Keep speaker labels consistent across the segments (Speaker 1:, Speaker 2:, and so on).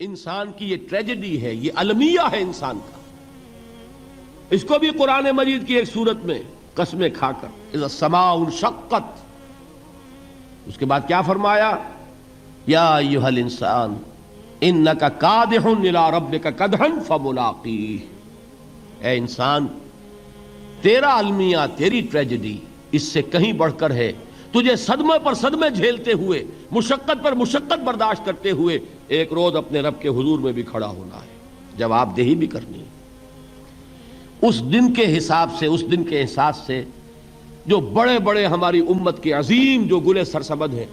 Speaker 1: انسان کی یہ ٹریجڈی ہے، یہ المیہ ہے انسان کا. اس کو بھی قرآن مجید کی ایک سورت میں قسمیں کھا کر اذا السماء انشقت، اس کے بعد کیا فرمایا؟ یا ایھا الانسان انک کادح الی ربک کدحا فملاقیہ. اے انسان، تیرا المیہ، تیری ٹریجڈی اس سے کہیں بڑھ کر ہے. تجھے صدمے پر صدمے جھیلتے ہوئے، مشقت پر مشقت برداشت کرتے ہوئے ایک روز اپنے رب کے حضور میں بھی کھڑا ہونا ہے، جواب دہی بھی کرنی ہے. اس دن کے حساب سے، اس دن کے احساس سے جو بڑے بڑے ہماری امت کے عظیم جو گلے سرسبد ہیں،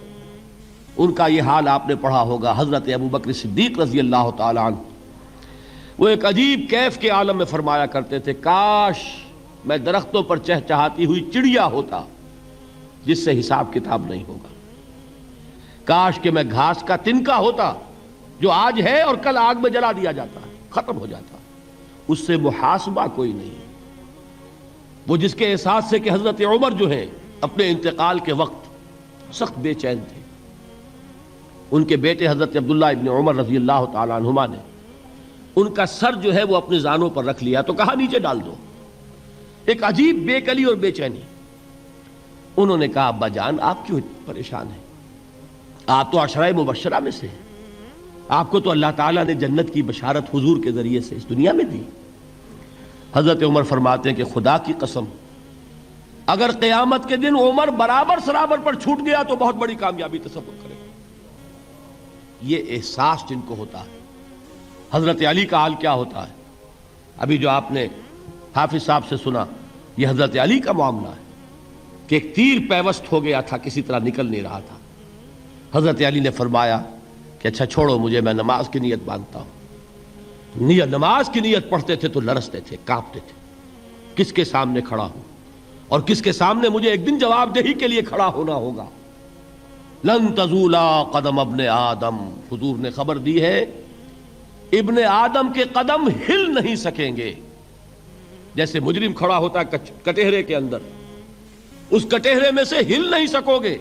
Speaker 1: ان کا یہ حال آپ نے پڑھا ہوگا. حضرت ابوبکر صدیق رضی اللہ تعالی عنہ وہ ایک عجیب کیف کے عالم میں فرمایا کرتے تھے، کاش میں درختوں پر چہچہاتی ہوئی چڑیا ہوتا جس سے حساب کتاب نہیں ہوگا. کاش کہ میں گھاس کا تنکا ہوتا جو آج ہے اور کل آگ میں جلا دیا جاتا ہے، ختم ہو جاتا، اس سے محاسبہ کوئی نہیں. وہ جس کے احساس سے کہ حضرت عمر جو ہیں اپنے انتقال کے وقت سخت بے چین تھے. ان کے بیٹے حضرت عبداللہ ابن عمر رضی اللہ تعالی عنہما نے ان کا سر جو ہے وہ اپنے زانوں پر رکھ لیا تو کہا نیچے ڈال دو. ایک عجیب بے کلی اور بے چینی. انہوں نے کہا ابا جان آپ کیوں پریشان ہیں؟ آپ تو عشرہ مبشرہ میں سے ہیں، آپ کو تو اللہ تعالیٰ نے جنت کی بشارت حضور کے ذریعے سے اس دنیا میں دی. حضرت عمر فرماتے ہیں کہ خدا کی قسم اگر قیامت کے دن عمر برابر سرابر پر چھوٹ گیا تو بہت بڑی کامیابی تصور کرے. یہ احساس جن کو ہوتا ہے. حضرت علی کا حال کیا ہوتا ہے؟ ابھی جو آپ نے حافظ صاحب سے سنا، یہ حضرت علی کا معاملہ ہے کہ ایک تیر پیوست ہو گیا تھا، کسی طرح نکل نہیں رہا تھا. حضرت علی نے فرمایا کہ اچھا چھوڑو مجھے، میں نماز کی نیت باندھتا ہوں. نماز کی نیت پڑھتے تھے تو لرزتے تھے، کانپتے تھے. کس کے سامنے کھڑا ہوں اور کس کے سامنے مجھے ایک دن جواب دہی کے لیے کھڑا ہونا ہوگا. لن تزولا قدم ابن آدم، حضور نے خبر دی ہے ابن آدم کے قدم ہل نہیں سکیں گے. جیسے مجرم کھڑا ہوتا ہے کٹہرے کے اندر، اس کٹہرے میں سے ہل نہیں سکو گے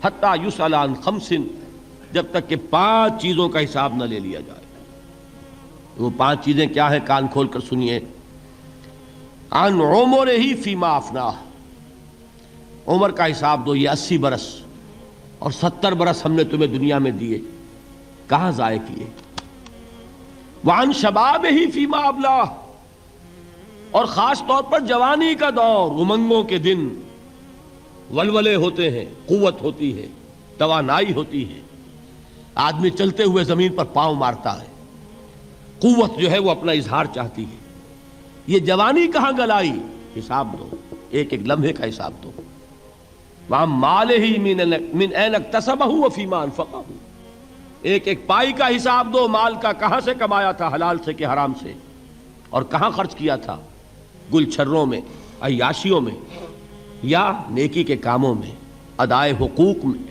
Speaker 1: حتی یسأل عن خمس، جب تک کہ 5 چیزوں کا حساب نہ لے لیا جائے. وہ 5 چیزیں کیا ہیں؟ کان کھول کر سنیے. عن عمرہ فیما افناہ، عمر کا حساب دو. یہ 80 برس اور 70 برس ہم نے تمہیں دنیا میں دیے، کہاں ضائع کیے. وعن شبابہ فیما ابلاہ، اور خاص طور پر جوانی کا دور، امنگوں کے دن، ولولے ہوتے ہیں، قوت ہوتی ہے، توانائی ہوتی ہے، آدمی چلتے ہوئے زمین پر پاؤں مارتا ہے، قوت جو ہے وہ اپنا اظہار چاہتی ہے. یہ جوانی کہاں گلائی؟ حساب دو، ایک ایک لمحے کا حساب دو. وَعَن مَالِهِ مِنْ أَيْنَ اكْتَسَبَهُ وَفِيمَا أَنْفَقَهُ، ایک ایک پائی کا حساب دو. مال کا کہاں سے کمایا تھا، حلال سے کہ حرام سے، اور کہاں خرچ کیا تھا، گل چھروں میں، عیاشیوں میں، یا نیکی کے کاموں میں، ادائے حقوق میں،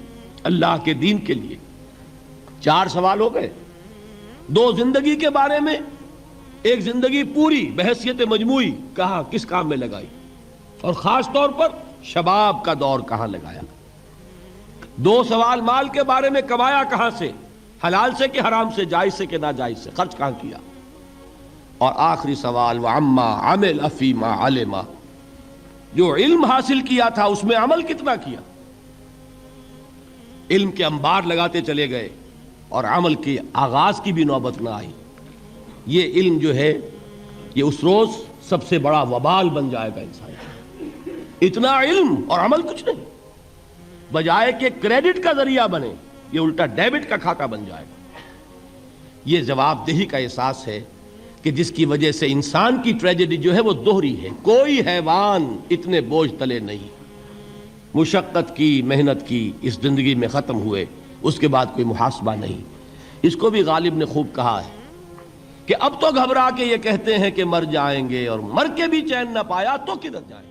Speaker 1: اللہ کے دین کے لیے. 4 سوال ہو گئے. 2 زندگی کے بارے میں، ایک زندگی پوری بحیثیت مجموعی کہاں کس کام میں لگائی، اور خاص طور پر شباب کا دور کہاں لگایا. 2 سوال مال کے بارے میں، کمایا کہاں سے، حلال سے کہ حرام سے، جائز سے کہ ناجائز سے، خرچ کہاں کیا. اور آخری سوال وعما عمل فیما علم، جو علم حاصل کیا تھا اس میں عمل کتنا کیا. علم کے انبار لگاتے چلے گئے اور عمل کے آغاز کی بھی نوبت نہ آئی. یہ علم جو ہے یہ اس روز سب سے بڑا وبال بن جائے گا انسان. اتنا علم اور عمل کچھ نہیں، بجائے کہ کریڈٹ کا ذریعہ بنے یہ الٹا ڈیبٹ کا کھاتا بن جائے گا. یہ جواب دہی کا احساس ہے کہ جس کی وجہ سے انسان کی ٹریجڈی جو ہے وہ دوہری ہے. کوئی حیوان اتنے بوجھ تلے نہیں، مشقت کی، محنت کی، اس زندگی میں ختم ہوئے، اس کے بعد کوئی محاسبہ نہیں. اس کو بھی غالب نے خوب کہا ہے کہ اب تو گھبرا کے یہ کہتے ہیں کہ مر جائیں گے، اور مر کے بھی چین نہ پایا تو کدھر جائیں گے.